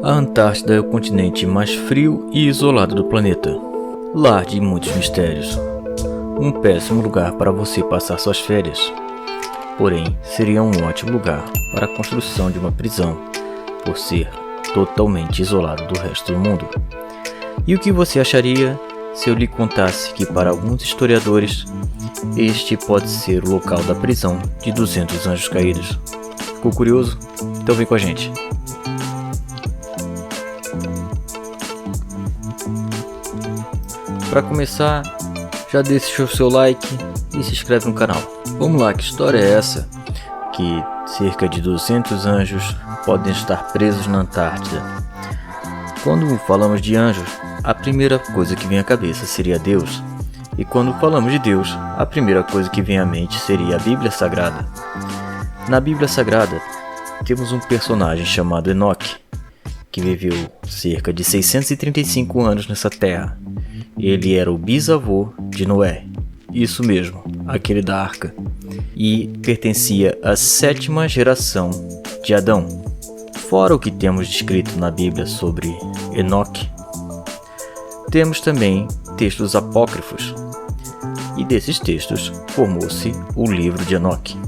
A Antártida é o continente mais frio e isolado do planeta, lar de muitos mistérios. Um péssimo lugar para você passar suas férias. Porém, seria um ótimo lugar para a construção de uma prisão, por ser totalmente isolado do resto do mundo. E o que você acharia se eu lhe contasse que, para alguns historiadores, este pode ser o local da prisão de 200 anjos caídos? Ficou curioso? Então vem com a gente. Para começar, já deixa o seu like e se inscreve no canal. Vamos lá, que história é essa? Que cerca de 200 anjos podem estar presos na Antártida. Quando falamos de anjos, a primeira coisa que vem à cabeça seria Deus. E quando falamos de Deus, a primeira coisa que vem à mente seria a Bíblia Sagrada. Na Bíblia Sagrada, temos um personagem chamado Enoque, que viveu cerca de 635 anos nessa terra. Ele era o bisavô de Noé, isso mesmo, aquele da arca, e pertencia à 7ª geração de Adão. Fora o que temos descrito na Bíblia sobre Enoque, temos também textos apócrifos, e desses textos formou-se o livro de Enoque.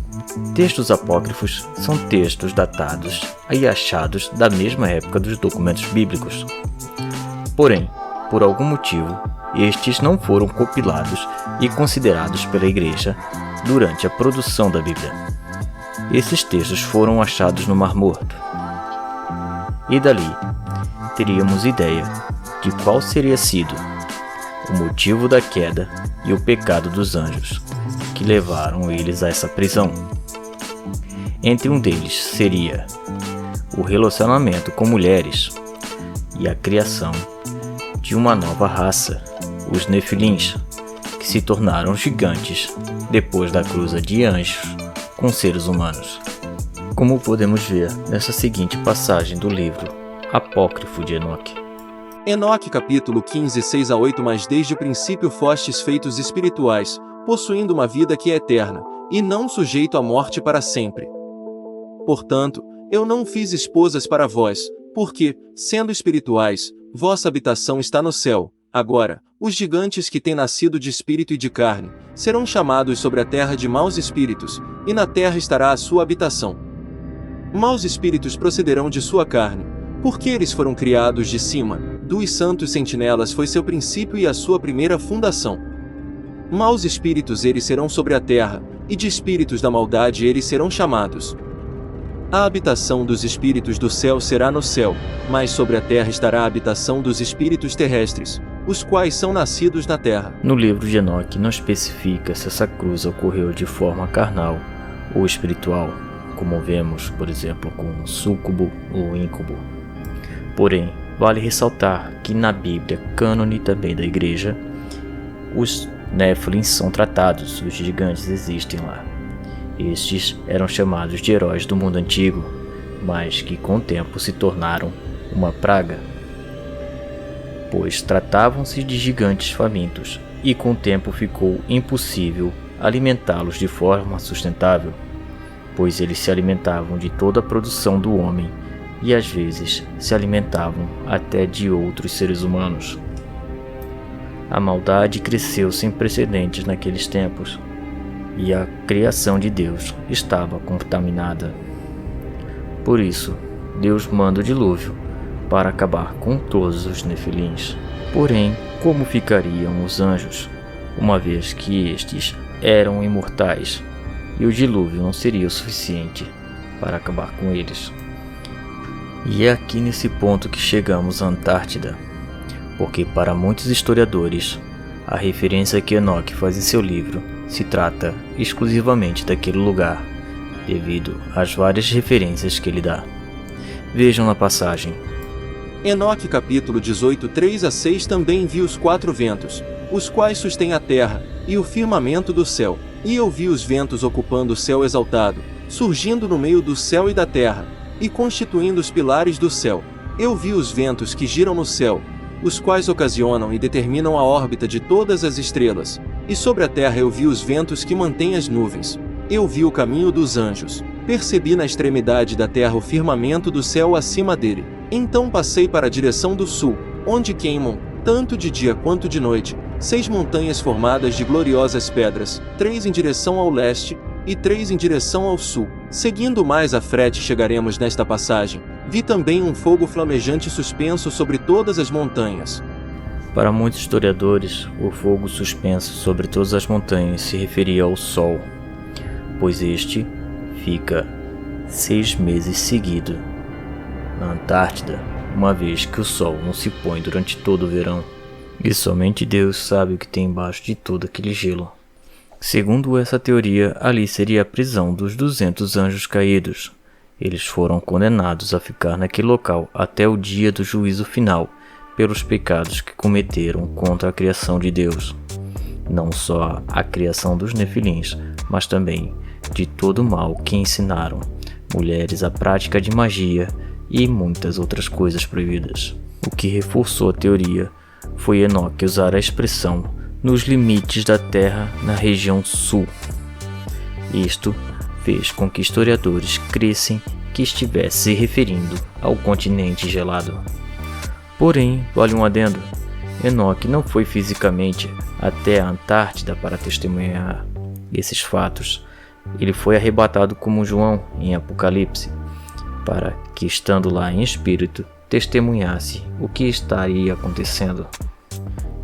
Textos apócrifos são textos datados e achados da mesma época dos documentos bíblicos. Porém, por algum motivo, estes não foram compilados e considerados pela Igreja durante a produção da Bíblia. Esses textos foram achados no Mar Morto. E dali, teríamos ideia de qual seria sido o motivo da queda e o pecado dos anjos que levaram eles a essa prisão. Entre um deles seria o relacionamento com mulheres e a criação de uma nova raça, os Nefilins, que se tornaram gigantes depois da cruza de anjos com seres humanos. Como podemos ver nessa seguinte passagem do livro apócrifo de Enoque. Enoque capítulo 15, 6-8. Mas desde o princípio fostes feitos espirituais, possuindo uma vida que é eterna, e não sujeito à morte para sempre. Portanto, eu não fiz esposas para vós, porque, sendo espirituais, vossa habitação está no céu. Agora, os gigantes que têm nascido de espírito e de carne, serão chamados sobre a terra de maus espíritos, e na terra estará a sua habitação. Maus espíritos procederão de sua carne, porque eles foram criados de cima, dos santos sentinelas foi seu princípio e a sua primeira fundação. Maus espíritos eles serão sobre a terra, e de espíritos da maldade eles serão chamados. A habitação dos espíritos do céu será no céu, mas sobre a terra estará a habitação dos espíritos terrestres, os quais são nascidos na terra. No livro de Enoque não especifica se essa cruz ocorreu de forma carnal ou espiritual, como vemos, por exemplo, com súcubo ou íncubo. Porém, vale ressaltar que na Bíblia cânone também da Igreja, os Néfilins são tratados, os gigantes existem lá. Estes eram chamados de heróis do mundo antigo, mas que com o tempo se tornaram uma praga, pois tratavam-se de gigantes famintos, e com o tempo ficou impossível alimentá-los de forma sustentável, pois eles se alimentavam de toda a produção do homem e às vezes se alimentavam até de outros seres humanos. A maldade cresceu sem precedentes naqueles tempos, e a criação de Deus estava contaminada. Por isso, Deus manda o dilúvio para acabar com todos os Nefilins. Porém, como ficariam os anjos, uma vez que estes eram imortais, e o dilúvio não seria o suficiente para acabar com eles? E é aqui nesse ponto que chegamos à Antártida, porque para muitos historiadores, a referência que Enoque faz em seu livro se trata exclusivamente daquele lugar, devido às várias referências que ele dá. Vejam na passagem. Enoque capítulo 18, 3-6. Também vi os 4 ventos, os quais sustêm a terra, e o firmamento do céu. E eu vi os ventos ocupando o céu exaltado, surgindo no meio do céu e da terra, e constituindo os pilares do céu. Eu vi os ventos que giram no céu, os quais ocasionam e determinam a órbita de todas as estrelas. E sobre a terra eu vi os ventos que mantêm as nuvens. Eu vi o caminho dos anjos. Percebi na extremidade da terra o firmamento do céu acima dele. Então passei para a direção do sul, onde queimam, tanto de dia quanto de noite, 6 montanhas formadas de gloriosas pedras, 3 em direção ao leste, e 3 em direção ao sul. Seguindo mais à frente chegaremos nesta passagem. Vi também um fogo flamejante suspenso sobre todas as montanhas. Para muitos historiadores, o fogo suspenso sobre todas as montanhas se referia ao Sol, pois este fica 6 meses seguidos na Antártida, uma vez que o Sol não se põe durante todo o verão. E somente Deus sabe o que tem embaixo de todo aquele gelo. Segundo essa teoria, ali seria a prisão dos 200 anjos caídos. Eles foram condenados a ficar naquele local até o dia do juízo final, pelos pecados que cometeram contra a criação de Deus. Não só a criação dos nefilins, mas também de todo o mal que ensinaram mulheres a prática de magia e muitas outras coisas proibidas. O que reforçou a teoria foi Enoque usar a expressão nos limites da Terra na região sul. Isto fez com que historiadores crescem que estivesse se referindo ao continente gelado. Porém, vale um adendo, Enoque não foi fisicamente até a Antártida para testemunhar esses fatos. Ele foi arrebatado como João em Apocalipse, para que, estando lá em espírito, testemunhasse o que estaria acontecendo.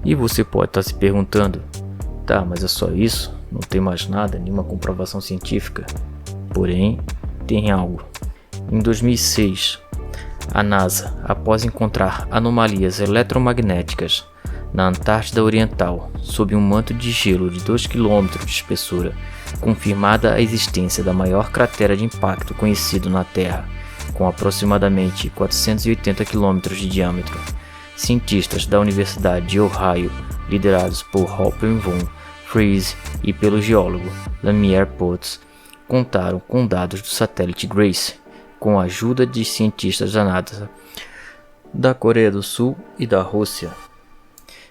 E você pode estar se perguntando, tá, mas é só isso? Não tem mais nada, nenhuma comprovação científica? Porém, tem algo. Em 2006, a NASA, após encontrar anomalias eletromagnéticas na Antártida Oriental, sob um manto de gelo de 2 km de espessura, confirmada a existência da maior cratera de impacto conhecido na Terra, com aproximadamente 480 km de diâmetro. Cientistas da Universidade de Ohio, liderados por Hopper von Freese e pelo geólogo Lanier Potts, contaram com dados do satélite Grace, com a ajuda de cientistas da NASA da Coreia do Sul e da Rússia.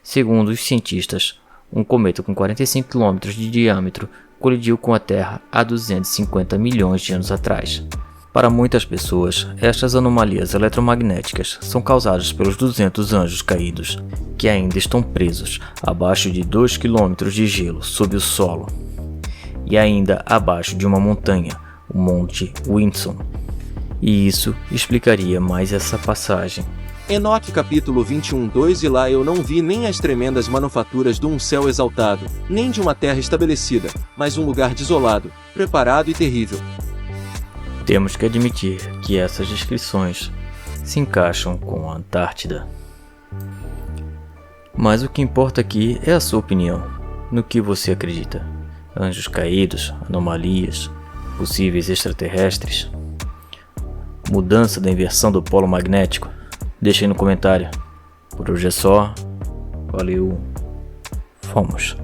Segundo os cientistas, um cometa com 45 km de diâmetro colidiu com a Terra há 250 milhões de anos atrás. Para muitas pessoas, estas anomalias eletromagnéticas são causadas pelos 200 anjos caídos, que ainda estão presos abaixo de 2 km de gelo sob o solo, e ainda abaixo de uma montanha, o Monte Vinson. E isso explicaria mais essa passagem. Enoque capítulo 21:2 E lá eu não vi nem as tremendas manufaturas de um céu exaltado, nem de uma terra estabelecida, mas um lugar desolado, preparado e terrível. Temos que admitir que essas descrições se encaixam com a Antártida. Mas o que importa aqui é a sua opinião, no que você acredita. Anjos caídos, anomalias, possíveis extraterrestres, mudança da inversão do polo magnético? Deixe aí no comentário. Por hoje é só. Valeu. Fomos.